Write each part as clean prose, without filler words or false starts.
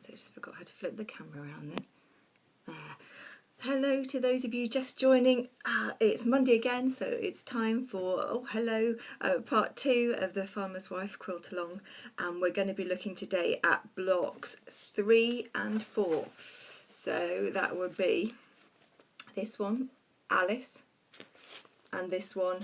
so I just forgot how to flip the camera around then. There. Hello to those of you just joining. It's Monday again, so it's time for, part 2 of the Farmer's Wife Quilt Along. And we're going to be looking today at blocks 3 and 4. So that would be this one, Alice, and this one,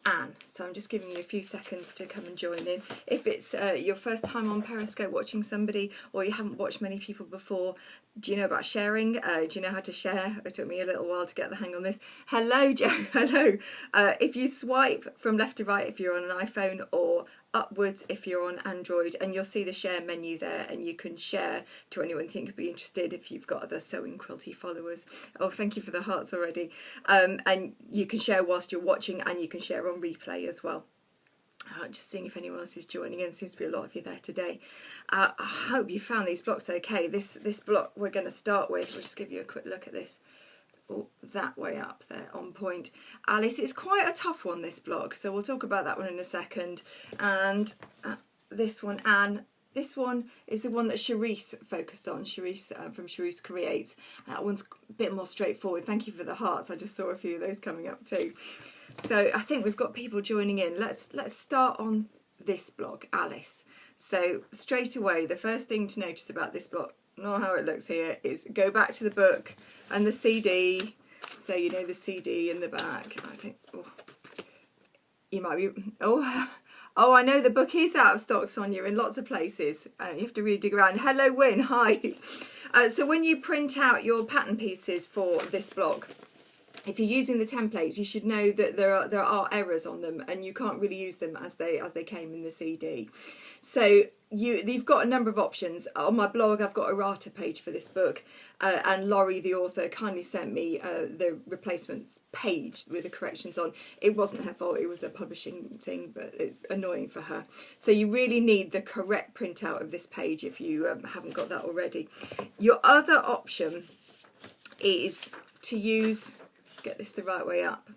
Anne. So I'm just giving you a few seconds to come and join in. If it's your first time on Periscope watching somebody, or you haven't watched many people before, do you know about sharing? Do you know how to share? It took me a little while to get the hang on this. Hello, Joe. Hello. If you swipe from left to right if you're on an iPhone, or upwards if you're on Android, and you'll see the share menu there, and you can share to anyone you think could be interested if you've got other sewing quilty followers. Oh, thank you for the hearts already. And you can share whilst you're watching, and you can share on replay as well. Just seeing if anyone else is joining in. Seems to be a lot of you there today. I hope you found these blocks okay. This block we're going to start with, we'll just give you a quick look at this. Oh, that way up there, on point. Alice, it's quite a tough one, this block, so we'll talk about that one in a second. And this one, Anne, this one is the one that Charisse focused on, Charisse from Charisse Creates. That one's a bit more straightforward. Thank you for the hearts. I just saw a few of those coming up too. So I think we've got people joining in. Let's start on this block, Alice. So straight away, the first thing to notice about this block, not how it looks here, is go back to the book and the CD. So you know the CD in the back. I think you might be. Oh, I know the book is out of stock, Sonia, in lots of places. You have to really dig around. Hello, Win. Hi. So when you print out your pattern pieces for this block, if you're using the templates, you should know that there are errors on them, and you can't really use them as they came in the CD. So you've got a number of options. On my blog, I've got a errata page for this book, and Laurie, the author, kindly sent me the replacements page with the corrections on. It wasn't her fault; it was a publishing thing, but it's annoying for her. So you really need the correct printout of this page if you haven't got that already. Your other option is to use, get this the right way up,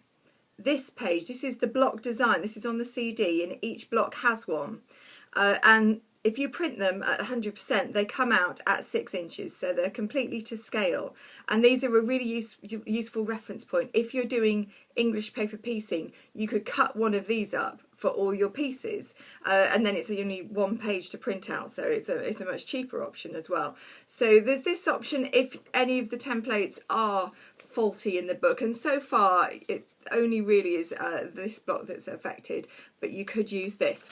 this page. This is the block design. This is on the CD, and each block has one. And if you print them at 100%, they come out at 6 inches, so they're completely to scale. And these are a really useful reference point. If you're doing English paper piecing, you could cut one of these up for all your pieces, and then it's only one page to print out, so it's a much cheaper option as well. So there's this option if any of the templates are faulty in the book, and so far it only really is this block that's affected, but you could use this.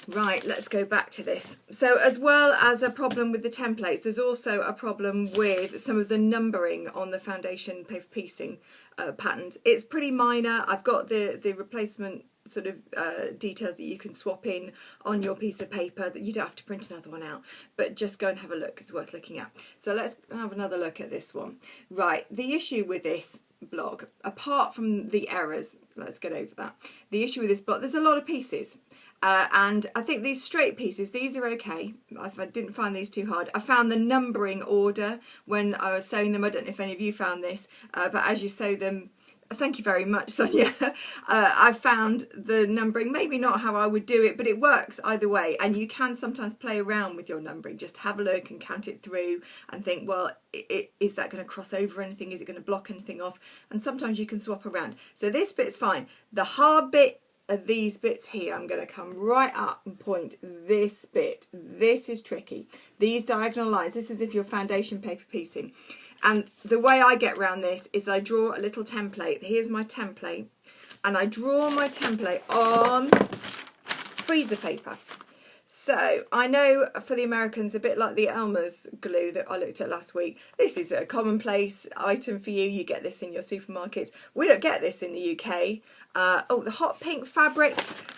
Right, let's go back to this. So as well as a problem with the templates, there's also a problem with some of the numbering on the foundation paper piecing patterns. It's pretty minor. I've got the replacement sort of details that you can swap in on your piece of paper, that you don't have to print another one out, but just go and have a look. It's worth looking at. So let's have another look at this one. Right, the issue with this block, apart from the errors, let's get over that. The issue with this block, there's a lot of pieces. And I think these straight pieces, these are okay. I didn't find these too hard. I found the numbering order when I was sewing them. I don't know if any of you found this, but as you sew them, thank you very much, Sonia. I found the numbering, maybe not how I would do it, but it works either way. And you can sometimes play around with your numbering. Just have a look and count it through and think, well, is that going to cross over anything? Is it going to block anything off? And sometimes you can swap around. So this bit's fine. The hard bit are these bits here. I'm going to come right up and point this bit. This is tricky. These diagonal lines, this is if you're foundation paper piecing. And the way I get around this is I draw a little template. Here's my template. And I draw my template on freezer paper. So I know for the Americans, a bit like the Elmer's glue that I looked at last week, this is a commonplace item for you. You get this in your supermarkets. We don't get this in the UK. The hot pink fabric,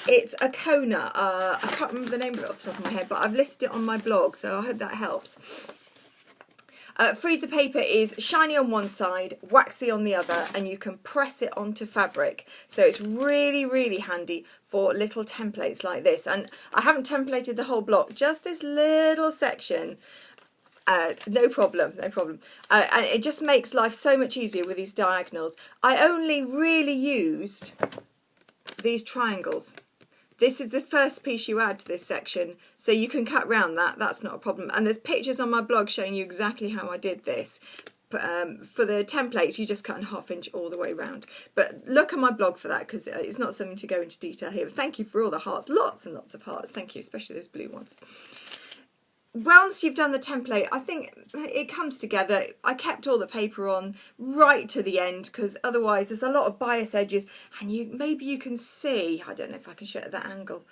it's a Kona. I can't remember the name of it off the top of my head, but I've listed it on my blog, so I hope that helps. Freezer paper is shiny on one side, waxy on the other, and you can press it onto fabric. So it's really, really handy for little templates like this. And I haven't templated the whole block, just this little section. No problem, no problem. And it just makes life so much easier with these diagonals. I only really used these triangles. This is the first piece you add to this section, so you can cut round that, that's not a problem. And there's pictures on my blog showing you exactly how I did this. For the templates, you just cut in 1/2 inch all the way around. But look at my blog for that, because it's not something to go into detail here. But thank you for all the hearts, lots and lots of hearts. Thank you, especially those blue ones. Once you've done the template, I think it comes together. I kept all the paper on right to the end, because otherwise there's a lot of bias edges, and maybe you can see, I don't know if I can show it at that angle,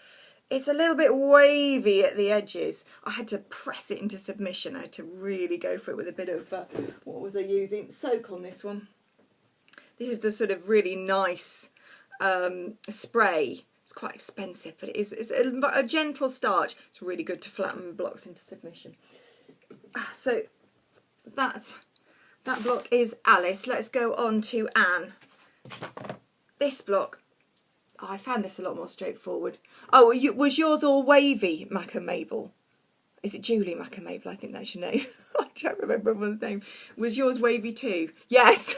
it's a little bit wavy at the edges. I had to press it into submission. I had to really go for it with a bit of, what was I using? Soak on this one. This is the sort of really nice spray. It's quite expensive, but it's a gentle starch. It's really good to flatten blocks into submission. So that block is Alice. Let's go on to Anne. This block, I found this a lot more straightforward. Oh, was yours all wavy, Mac and Mabel? Is it Julie, Mac and Mabel? I think that's your name. I don't remember everyone's name. Was yours wavy too? Yes.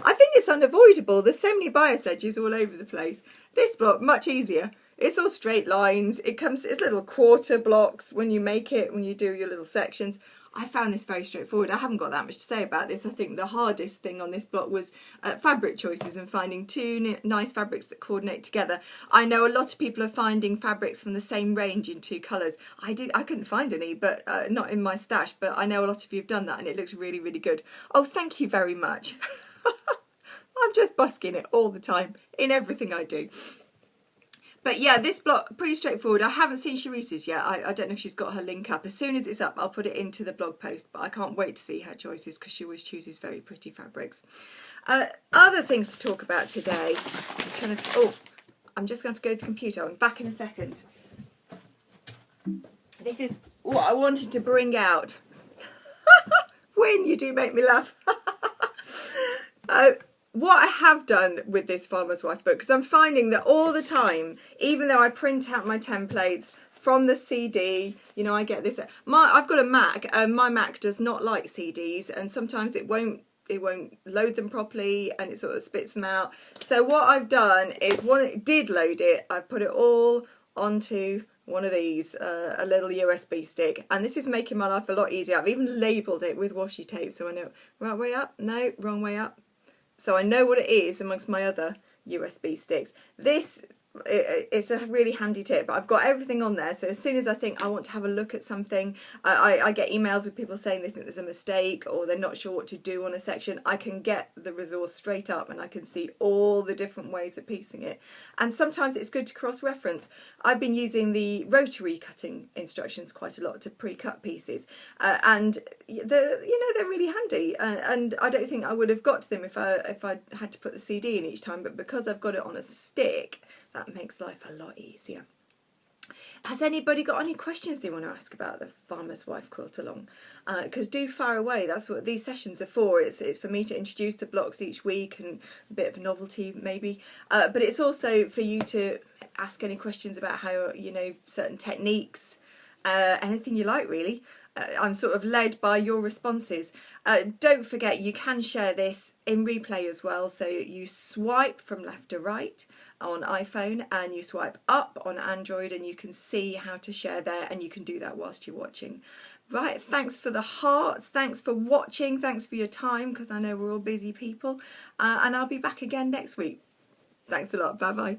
I think it's unavoidable. There's so many bias edges all over the place. This block, much easier. It's all straight lines. It's little quarter blocks when you make it, when you do your little sections. I found this very straightforward. I haven't got that much to say about this. I think the hardest thing on this block was fabric choices and finding two nice fabrics that coordinate together. I know a lot of people are finding fabrics from the same range in 2 colours. I couldn't find any, but not in my stash, but I know a lot of you have done that and it looks really, really good. Oh, thank you very much. I'm just busking it all the time in everything I do. But yeah, this block, pretty straightforward. I haven't seen Sharice's yet. I don't know if she's got her link up. As soon as it's up, I'll put it into the blog post. But I can't wait to see her choices, because she always chooses very pretty fabrics. Other things to talk about today. I'm just going to have to go to the computer. I'm back in a second. This is what I wanted to bring out. Win, you do make me laugh. What I have done with this Farmer's Wife book, because I'm finding that all the time, even though I print out my templates from the CD, you know, I get this. I've got a Mac, and my Mac does not like CDs, and sometimes it won't load them properly, and it sort of spits them out. So what I've done is, when it did load it, I've put it all onto one of these, a little USB stick, and this is making my life a lot easier. I've even labelled it with washi tape, so I know right way up, no, wrong way up. So I know what it is amongst my other USB sticks. This it's a really handy tip. I've got everything on there, so as soon as I think I want to have a look at something, I get emails with people saying they think there's a mistake or they're not sure what to do on a section. I can get the resource straight up and I can see all the different ways of piecing it. And sometimes it's good to cross-reference. I've been using the rotary cutting instructions quite a lot to pre-cut pieces, and they're really handy. And I don't think I would have got to them if I had to put the CD in each time, but because I've got it on a stick, that makes life a lot easier. Has anybody got any questions they want to ask about the Farmer's Wife quilt along? Because do fire away. That's what these sessions are for. It's for me to introduce the blocks each week and a bit of a novelty maybe. But it's also for you to ask any questions about how, certain techniques, anything you like really. I'm sort of led by your responses. Don't forget, you can share this in replay as well. So you swipe from left to right on iPhone and you swipe up on Android, and you can see how to share there, and you can do that whilst you're watching. Right, thanks for the hearts, thanks for watching, thanks for your time, because I know we're all busy people, and I'll be back again next week. Thanks a lot, bye bye.